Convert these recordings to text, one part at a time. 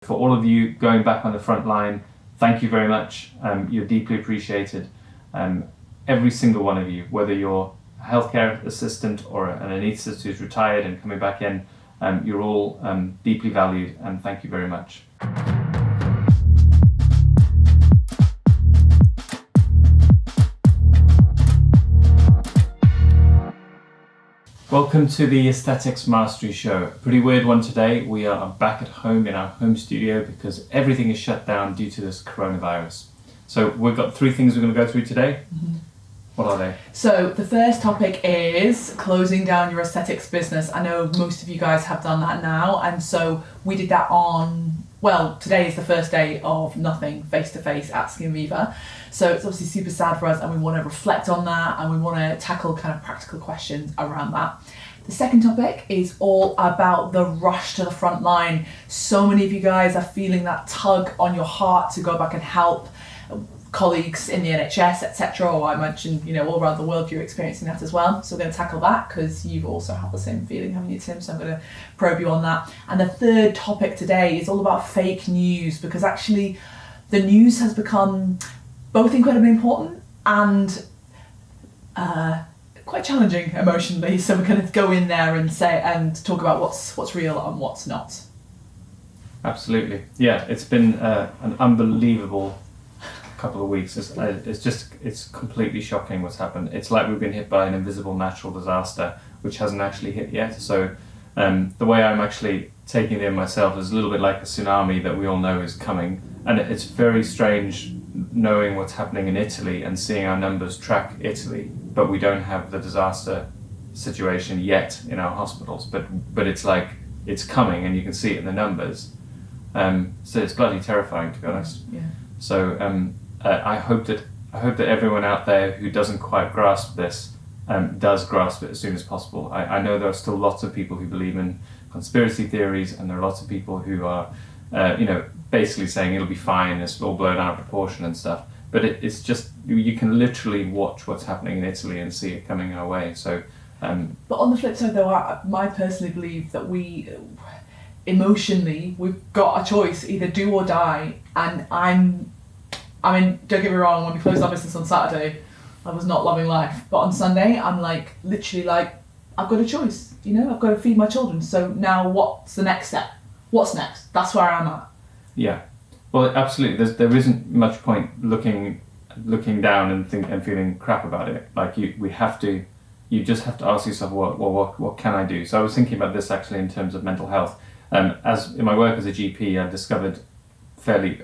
For all of you going back on the front line, thank you very much. You're deeply appreciated. Every single one of you, whether you're a healthcare assistant or an anaesthetist who's retired and coming back in, you're all deeply valued, and thank you very much. Welcome to the Aesthetics Mastery Show. A pretty weird one today. We are back at home in our home studio because everything is shut down due to this coronavirus. So we've got 3 things we're going to go through today. Mm-hmm. What are they? So the first topic is closing down your aesthetics business. I know most of you guys have done that now, and so we did that today is the first day of nothing face-to-face at Skin Viva. So it's obviously super sad for us, and we want to reflect on that, and we want to tackle kind of practical questions around that. The second topic is all about the rush to the front line. So many of you guys are feeling that tug on your heart to go back and help colleagues in the NHS, etc. Or I mentioned, all around the world you're experiencing that as well. So we're going to tackle that because you've also had the same feeling, haven't you, Tim? So I'm going to probe you on that. And the third topic today is all about fake news, because actually the news has become both incredibly important and quite challenging emotionally. So we're going to go in there and talk about what's real and what's not. Absolutely. Yeah, it's been an unbelievable couple of weeks. It's completely shocking what's happened. It's like we've been hit by an invisible natural disaster which hasn't actually hit yet. So the way I'm actually taking it in myself is a little bit like a tsunami that we all know is coming, and it's very strange knowing what's happening in Italy and seeing our numbers track Italy, but we don't have the disaster situation yet in our hospitals, but it's like it's coming and you can see it in the numbers. So it's bloody terrifying, to be honest. Yeah. So I hope that everyone out there who doesn't quite grasp this does grasp it as soon as possible. I know there are still lots of people who believe in conspiracy theories, and there are lots of people who are basically saying it'll be fine, it's all blown out of proportion and stuff. But it's just, you can literally watch what's happening in Italy and see it coming our way. So. But on the flip side, though, I personally believe that we've got a choice, either do or die. And don't get me wrong, when we closed our business on Saturday, I was not loving life. But on Sunday, I'm literally I've got a choice, I've got to feed my children. So now what's the next step? What's next? That's where I'm at. Yeah. Well, absolutely. There isn't much point looking down and feeling crap about it. You just have to ask yourself, what can I do? So I was thinking about this actually in terms of mental health. As in my work as a GP, I've discovered fairly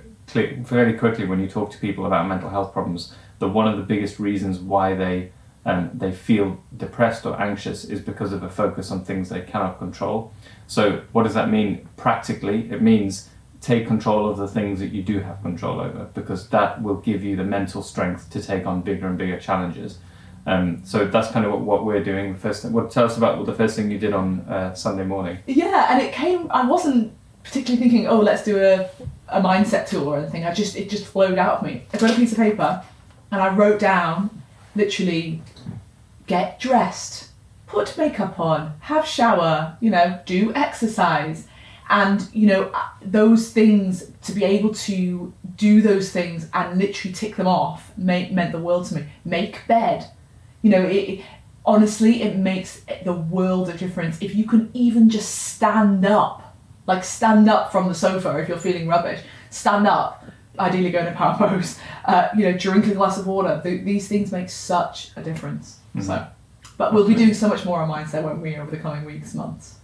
quickly when you talk to people about mental health problems that one of the biggest reasons why they feel depressed or anxious is because of a focus on things they cannot control. So what does that mean practically? It means take control of the things that you do have control over, because that will give you the mental strength to take on bigger and bigger challenges. So that's kind of what we're doing. The first thing. Tell us about the first thing you did on Sunday morning. Yeah, and I wasn't particularly thinking, let's do a mindset tool or anything. It just flowed out of me. I got a piece of paper and I wrote down, literally, get dressed, put makeup on, have shower, do exercise. And, those things, to be able to do those things and literally tick them off meant the world to me. Make bed. Honestly, it makes the world of difference. If you can even just stand up from the sofa if you're feeling rubbish, stand up, ideally go in a power pose, drink a glass of water. These things make such a difference. Mm-hmm. But we'll be doing so much more on mindset, won't we, over the coming weeks, months.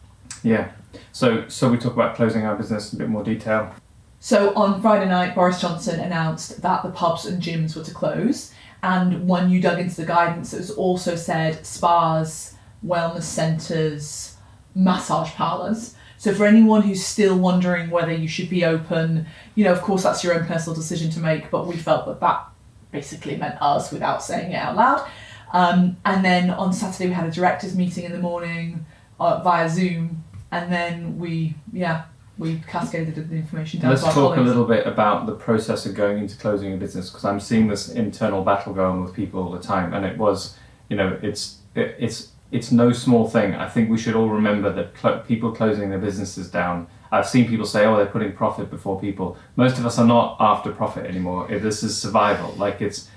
Yeah. So we talk about closing our business in a bit more detail. So on Friday night, Boris Johnson announced that the pubs and gyms were to close. And when you dug into the guidance, it was also said spas, wellness centres, massage parlours. So for anyone who's still wondering whether you should be open, of course that's your own personal decision to make, but we felt that basically meant us without saying it out loud. And then on Saturday we had a directors meeting in the morning via Zoom, and then we cascaded the information down. Let's talk a little bit about the process of going into closing a business, because I'm seeing this internal battle going with people all the time, and it was, it's no small thing. I think we should all remember that people closing their businesses down I've seen people say, oh, they're putting profit before people. Most of us are not after profit anymore. If this is survival, like it's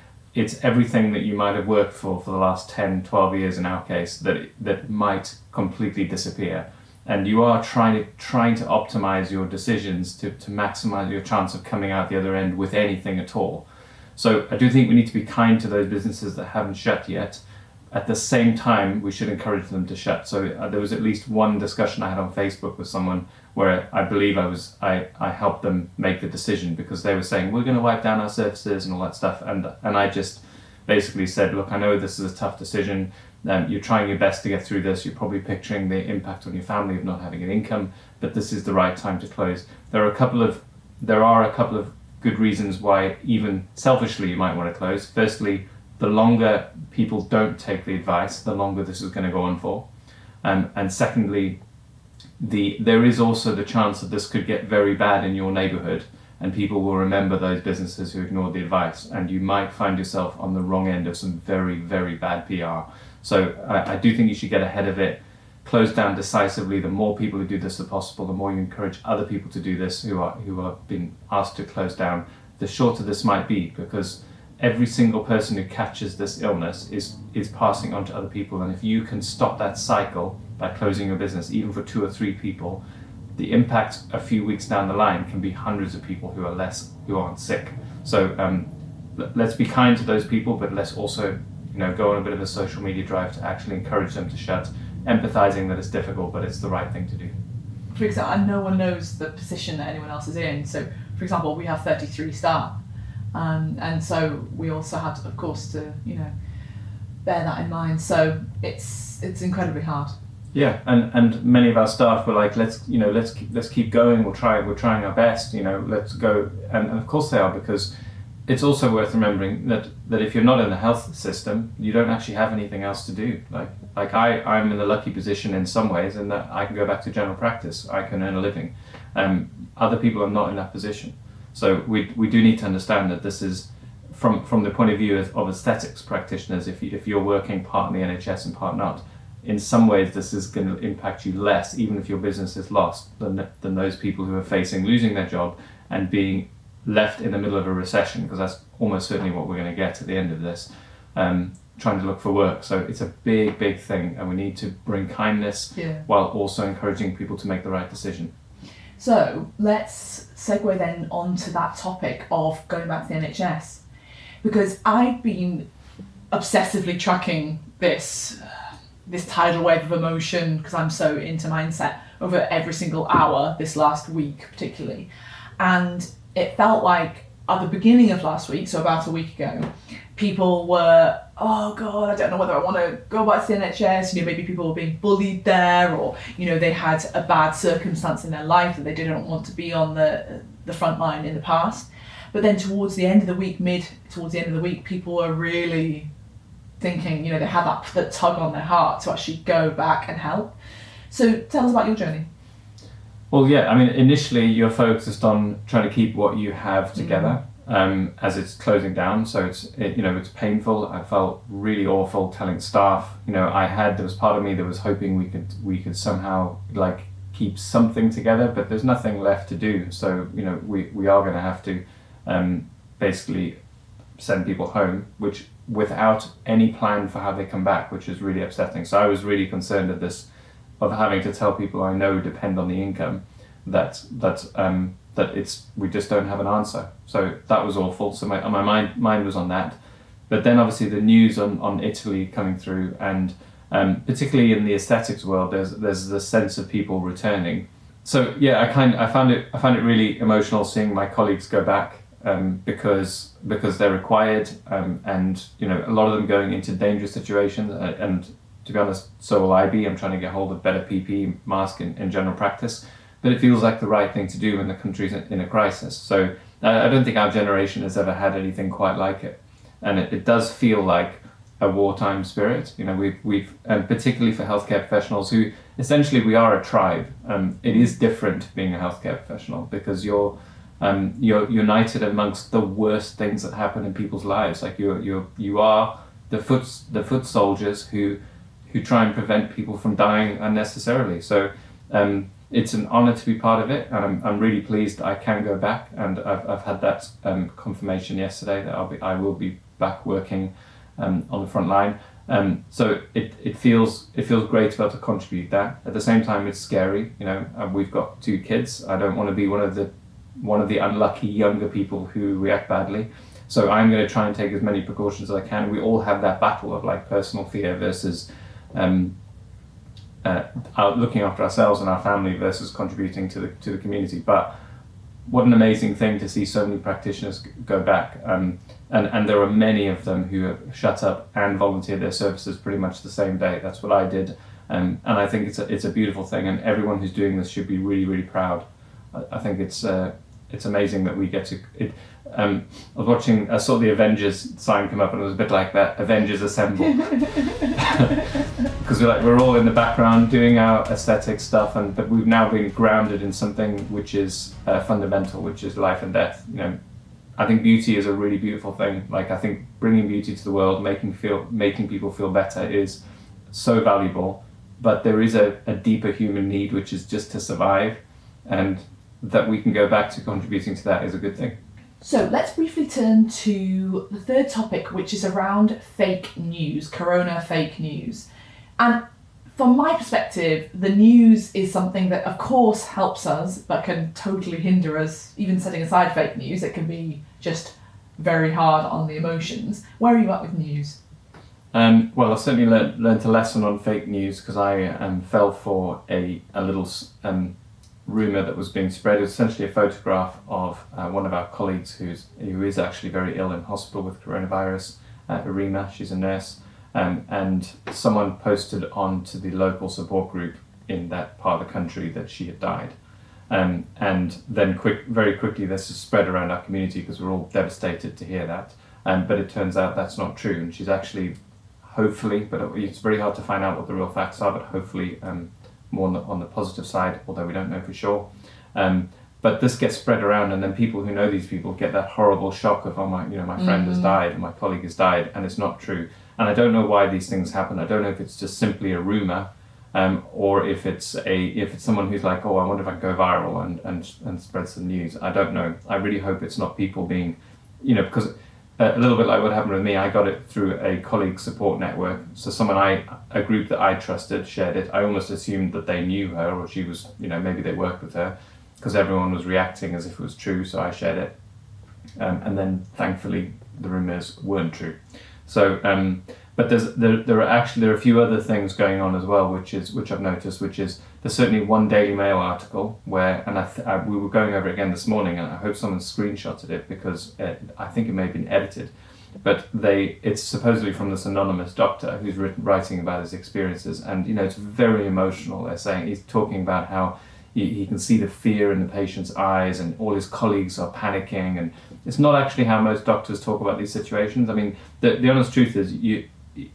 everything that you might have worked for the last 10, 12 years in our case that might completely disappear. And you are trying to optimize your decisions to maximize your chance of coming out the other end with anything at all. So I do think we need to be kind to those businesses that haven't shut yet. At the same time, we should encourage them to shut. So there was at least one discussion I had on Facebook with someone where I believe I helped them make the decision, because they were saying, we're going to wipe down our services and all that stuff. And I just basically said, look, I know this is a tough decision. You're trying your best to get through this. You're probably picturing the impact on your family of not having an income, but this is the right time to close. There are a couple of good reasons why, even selfishly, you might want to close. Firstly, the longer people don't take the advice, the longer this is going to go on for. And secondly, there is also the chance that this could get very bad in your neighborhood, and people will remember those businesses who ignored the advice, and you might find yourself on the wrong end of some very, very bad PR. So I do think you should get ahead of it, close down decisively. The more people who do this as possible, the more you encourage other people to do this who are being asked to close down, the shorter this might be, because every single person who catches this illness is passing on to other people. And if you can stop that cycle by closing your business, even for 2 or 3 people, the impact a few weeks down the line can be hundreds of people who aren't sick. So let's be kind to those people, but let's also go on a bit of a social media drive to actually encourage them to shut, empathizing that it's difficult, but it's the right thing to do. For example, and no one knows the position that anyone else is in. So, for example, we have 33 staff, and so we also had, of course, to bear that in mind. So it's incredibly hard. Yeah, and many of our staff were like, let's keep going. We're trying our best. Let's go. And of course they are, because it's also worth remembering that if you're not in the health system, you don't actually have anything else to do. Like I'm in a lucky position in some ways, in that I can go back to general practice. I can earn a living. Other people are not in that position. So we do need to understand that this is from the point of view of aesthetics practitioners. If you're working part in the NHS and part not, in some ways this is going to impact you less, even if your business is lost, than those people who are facing losing their job and being left in the middle of a recession, because that's almost certainly what we're going to get at the end of this, trying to look for work. So it's a big thing, and we need to bring kindness while also encouraging people to make the right decision. So let's segue then onto that topic of going back to the NHS, because I've been obsessively tracking this tidal wave of emotion, because I'm so into mindset, over every single hour this last week particularly. And it felt like at the beginning of last week, so about a week ago, people were, oh God, I don't know whether I want to go back to the NHS. Maybe people were being bullied there, or they had a bad circumstance in their life that they didn't want to be on the front line in the past. But then towards the end of the week, people were really thinking, they had that tug on their heart to actually go back and help. So tell us about your journey. Well, yeah, I mean, initially you're focused on trying to keep what you have together as it's closing down. So it's painful. I felt really awful telling staff. There was part of me that was hoping we could somehow keep something together, but there's nothing left to do. So we are going to have to basically send people home, which without any plan for how they come back, which is really upsetting. So I was really concerned at this, of having to tell people I know depend on the income, that we just don't have an answer. So that was awful. So my mind was on that. But then obviously the news on Italy coming through, and particularly in the aesthetics world, there's the sense of people returning. So yeah, I found it really emotional seeing my colleagues go back, because they're required, and a lot of them going into dangerous situations, and to be honest, so will I be. I'm trying to get hold of better PPE mask in general practice, but it feels like the right thing to do when the country's in a crisis. So I don't think our generation has ever had anything quite like it, and it does feel like a wartime spirit. We've and particularly for healthcare professionals, who essentially we are a tribe. It is different being a healthcare professional, because you're united amongst the worst things that happen in people's lives. Like you are the foot soldiers who try and prevent people from dying unnecessarily. So it's an honour to be part of it, and I'm really pleased I can go back, and I've had that confirmation yesterday that I will be back working on the front line. So it feels great to be able to contribute that. At the same time, it's scary. We've got 2 kids. I don't want to be one of the unlucky younger people who react badly. So I'm going to try and take as many precautions as I can. We all have that battle of like personal fear versus looking after ourselves and our family versus contributing to the community. But what an amazing thing to see so many practitioners go back. And there are many of them who have shut up and volunteered their services pretty much the same day. That's what I did. And I think it's a beautiful thing, and everyone who's doing this should be really, really proud. I think it's amazing that we get to it. I saw the Avengers sign come up, and it was a bit like that, Avengers Assemble. Because we're all in the background doing our aesthetic stuff, but we've now been grounded in something which is fundamental, which is life and death. I think beauty is a really beautiful thing. Like, I think bringing beauty to the world, making people feel better is so valuable. But there is a deeper human need, which is just to survive, and that we can go back to contributing to that is a good thing. So let's briefly turn to the third topic, which is around fake news, corona fake news. And from my perspective, the news is something that of course helps us, but can totally hinder us. Even setting aside fake news, it can be just very hard on the emotions. Where are you at with news? Well, I certainly learned a lesson on fake news, because I fell for a little rumour that was being spread. It was essentially a photograph of one of our colleagues who is actually very ill in hospital with coronavirus, Arima. She's a nurse, and someone posted onto the local support group in that part of the country that she had died. And then very quickly this has spread around our community, because we're all devastated to hear that. But it turns out that's not true, and she's actually, hopefully, but it's very hard to find out what the real facts are, but hopefully more on the positive side, although we don't know for sure. But this gets spread around, and then people who know these people get that horrible shock of, my friend has died, and my colleague has died, and it's not true. And I don't know why these things happen. I don't know if it's just simply a rumor, or if it's someone who's like, oh, I wonder if I can go viral and spread some news. I don't know. I really hope it's not people being, because a little bit like what happened with me, I got it through a colleague support network. So a group that I trusted shared it. I almost assumed that they knew her, or she was, maybe they worked with her, because everyone was reacting as if it was true. So I shared it, and then thankfully the rumors weren't true. So, but there are a few other things going on as well, which I've noticed, which is there's certainly one Daily Mail article where, and we were going over it again this morning, and I hope someone screenshotted it, because I think it may have been edited, but it's supposedly from this anonymous doctor who's writing about his experiences, and it's very emotional. They're saying, he's talking about how he can see the fear in the patient's eyes, and all his colleagues are panicking, and it's not actually how most doctors talk about these situations. I mean, the honest truth is,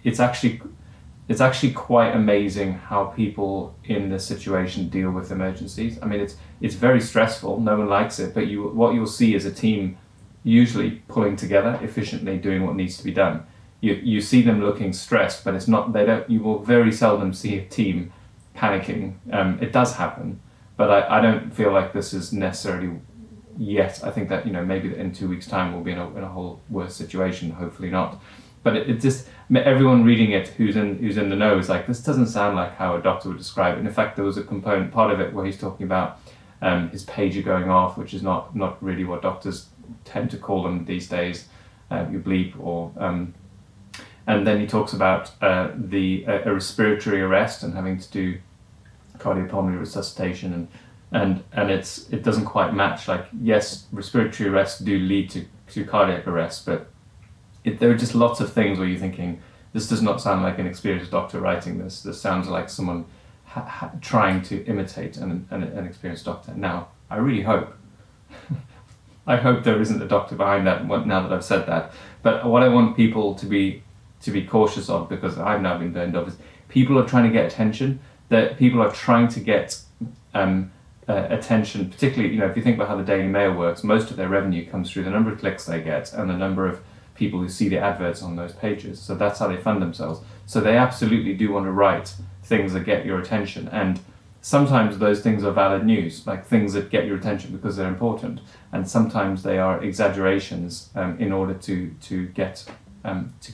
it's actually quite amazing how people in this situation deal with emergencies. I mean, it's very stressful. No one likes it, but what you'll see is a team usually pulling together efficiently, doing what needs to be done. You see them looking stressed, but it's not. You will very seldom see a team panicking. It does happen, but I don't feel like this is necessarily yet. I think that maybe in 2 weeks' time we'll be in a whole worse situation. Hopefully not. But it just, everyone reading it who's in the know is like, this doesn't sound like how a doctor would describe it. And in fact, there was a part of it where he's talking about his pager going off, which is not really what doctors tend to call them these days, your bleep, or and then he talks about a respiratory arrest and having to do cardiopulmonary resuscitation, and it doesn't quite match. Like, yes, respiratory arrests do lead to cardiac arrest, but there are just lots of things where you're thinking, this does not sound like an experienced doctor writing this. This sounds like someone trying to imitate an experienced doctor. Now, I really hope, I hope there isn't a doctor behind that now that I've said that. But what I want people to be cautious of, because I've now been burned off, is people are trying to get attention. That people are trying to get attention, particularly, if you think about how the Daily Mail works, most of their revenue comes through the number of clicks they get and the number of people who see the adverts on those pages. So that's how they fund themselves. So they absolutely do want to write things that get your attention. And sometimes those things are valid news, like things that get your attention because they're important, and sometimes they are exaggerations in order to get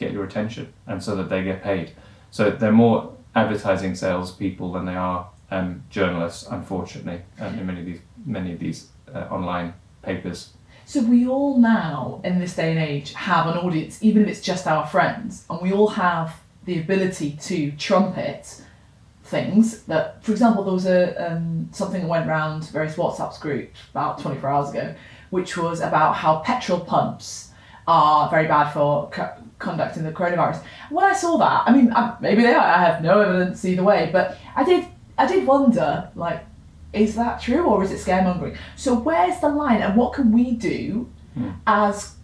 your attention, and so that they get paid. So they're more advertising sales people than they are journalists, unfortunately, in many of these online papers. So we all now, in this day and age, have an audience, even if it's just our friends, and we all have the ability to trumpet things that, for example, there was something that went around various WhatsApp groups about 24 hours ago, which was about how petrol pumps are very bad for conducting the coronavirus. When I saw that, I mean, maybe they are, I have no evidence either way, but I did wonder, like, is that true or is it scaremongering? So where's the line, and what can we do as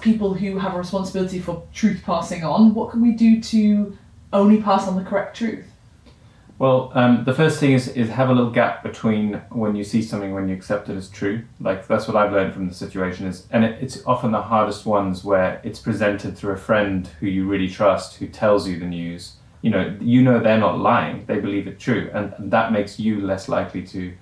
people who have a responsibility for truth passing on? What can we do to only pass on the correct truth? Well, the first thing is have a little gap between when you see something, when you accept it as true. Like, that's what I've learned from the situation it's often the hardest ones where it's presented through a friend who you really trust, who tells you the news. They're not lying; they believe it true, and that makes you less likely to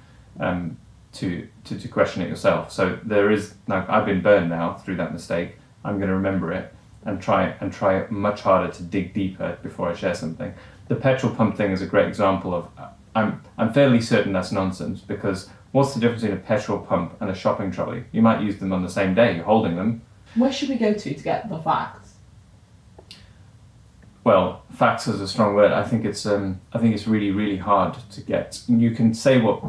question it yourself. So there is now. I've been burned now through that mistake. I'm going to remember it and try much harder to dig deeper before I share something. The petrol pump thing is a great example of. I'm fairly certain that's nonsense, because what's the difference between a petrol pump and a shopping trolley? You might use them on the same day. You're holding them. Where should we go to get the facts? Well, facts is a strong word. I think it's really, really hard to get. You can say what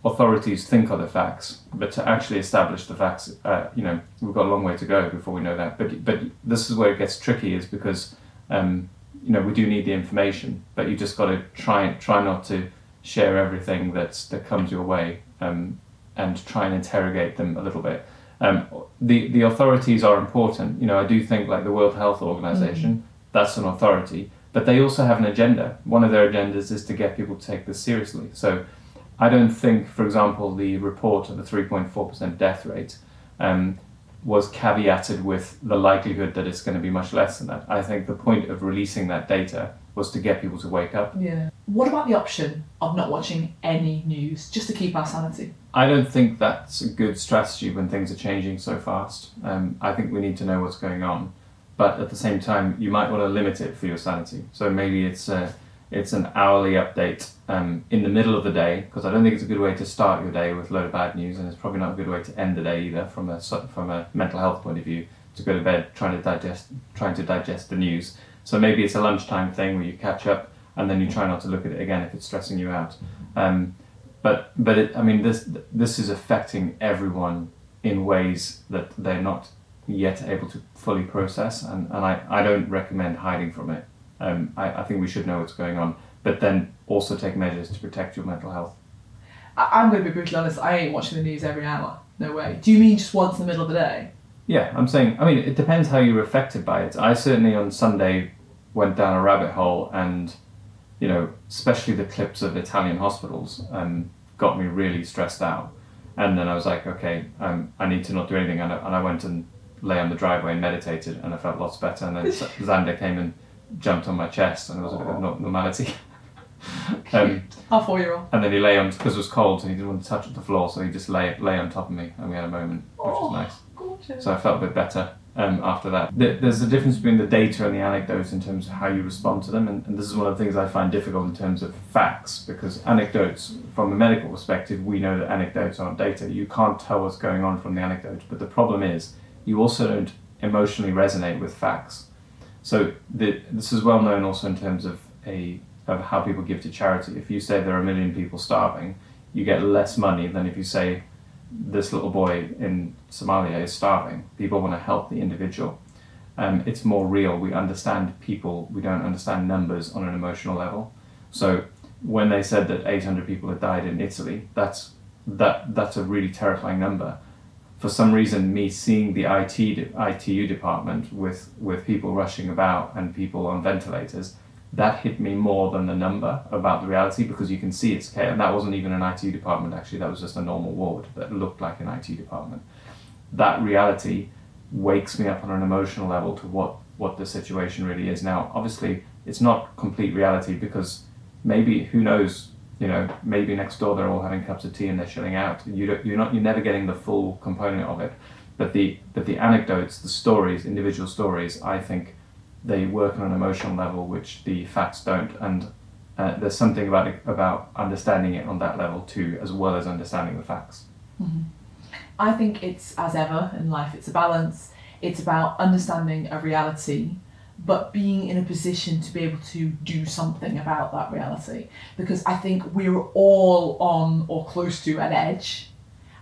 authorities think are the facts, but to actually establish the facts, we've got a long way to go before we know that. But this is where it gets tricky, is because we do need the information, but you just got to try not to share everything that comes your way, and try and interrogate them a little bit. The authorities are important. I do think, like the World Health Organization. That's an authority, but they also have an agenda. One of their agendas is to get people to take this seriously. So I don't think, for example, the report of the 3.4% death rate was caveated with the likelihood that it's going to be much less than that. I think the point of releasing that data was to get people to wake up. Yeah. What about the option of not watching any news, just to keep our sanity? I don't think that's a good strategy when things are changing so fast. I think we need to know what's going on. But at the same time, you might want to limit it for your sanity. So maybe it's an hourly update in the middle of the day, because I don't think it's a good way to start your day with a load of bad news, and it's probably not a good way to end the day either from a mental health point of view, to go to bed trying to digest the news. So maybe it's a lunchtime thing where you catch up, and then you try not to look at it again if it's stressing you out. This is affecting everyone in ways that they're not yet able to fully process, and I don't recommend hiding from it. I think we should know what's going on, but then also take measures to protect your mental health. I'm going to be brutally honest, I ain't watching the news every hour. No way. Do you mean just once in the middle of the day? Yeah, I'm saying, it depends how you're affected by it. I certainly on Sunday went down a rabbit hole, and especially the clips of Italian hospitals got me really stressed out. And then I was like, okay, I need to not do anything, and I went and lay on the driveway and meditated, and I felt lots better. And then Xander came and jumped on my chest, and there was a bit of normality. Our 4-year-old. And then he lay on, because it was cold, and he didn't want to touch the floor, so he just lay on top of me, and we had a moment, which was nice. Gorgeous. So I felt a bit better after that. There's a difference between the data and the anecdotes in terms of how you respond to them, and this is one of the things I find difficult in terms of facts, because anecdotes, from a medical perspective, we know that anecdotes aren't data. You can't tell what's going on from the anecdote, but the problem is, you also don't emotionally resonate with facts. So this is well known also in terms of how people give to charity. If you say there are 1 million people starving, you get less money than if you say this little boy in Somalia is starving. People want to help the individual. It's more real. We understand people. We don't understand numbers on an emotional level. So when they said that 800 people had died in Italy, that's a really terrifying number. For some reason, me seeing the ITU department with people rushing about and people on ventilators, that hit me more than the number about the reality, because you can see it's chaos. And that wasn't even an ITU department, actually. That was just a normal ward that looked like an ITU department. That reality wakes me up on an emotional level to what the situation really is. Now, obviously, it's not complete reality, because maybe, who knows, maybe next door they're all having cups of tea and they're chilling out. You're never getting the full component of it. But the anecdotes, the stories, individual stories, I think they work on an emotional level which the facts don't. And there's something about understanding it on that level too, as well as understanding the facts. Mm-hmm. I think it's, as ever in life, it's a balance. It's about understanding a reality, but being in a position to be able to do something about that reality. Because I think we're all on or close to an edge,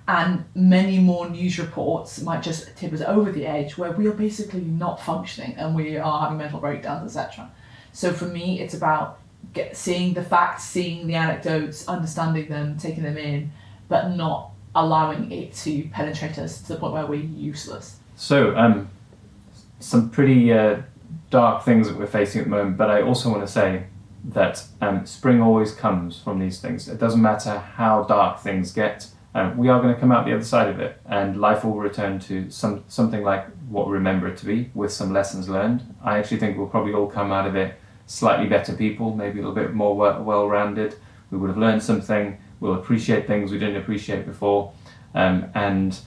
and many more news reports might just tip us over the edge where we are basically not functioning and we are having mental breakdowns, etc. So for me, it's about seeing the facts, seeing the anecdotes, understanding them, taking them in, but not allowing it to penetrate us to the point where we're useless. So, some pretty dark things that we're facing at the moment, but I also want to say that spring always comes from these things. It doesn't matter how dark things get, we are going to come out the other side of it, and life will return to something like what we remember it to be, with some lessons learned. I actually think we'll probably all come out of it slightly better people, maybe a little bit more well-rounded. We would have learned something. We'll appreciate things we didn't appreciate before, and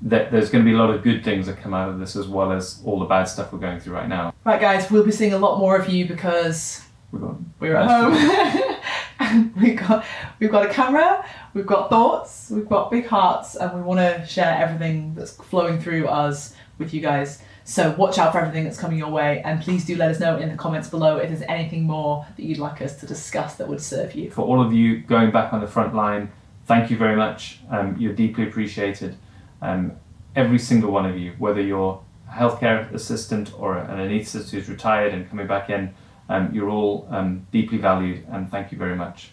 there's going to be a lot of good things that come out of this, as well as all the bad stuff we're going through right now. Right, guys, we'll be seeing a lot more of you because we're at home. we've got a camera, we've got thoughts, we've got big hearts, and we want to share everything that's flowing through us with you guys. So watch out for everything that's coming your way, and please do let us know in the comments below if there's anything more that you'd like us to discuss that would serve you. For all of you going back on the front line, thank you very much. You're deeply appreciated. Every single one of you, whether you're a healthcare assistant or an anaesthetist who's retired and coming back in, you're all deeply valued, and thank you very much.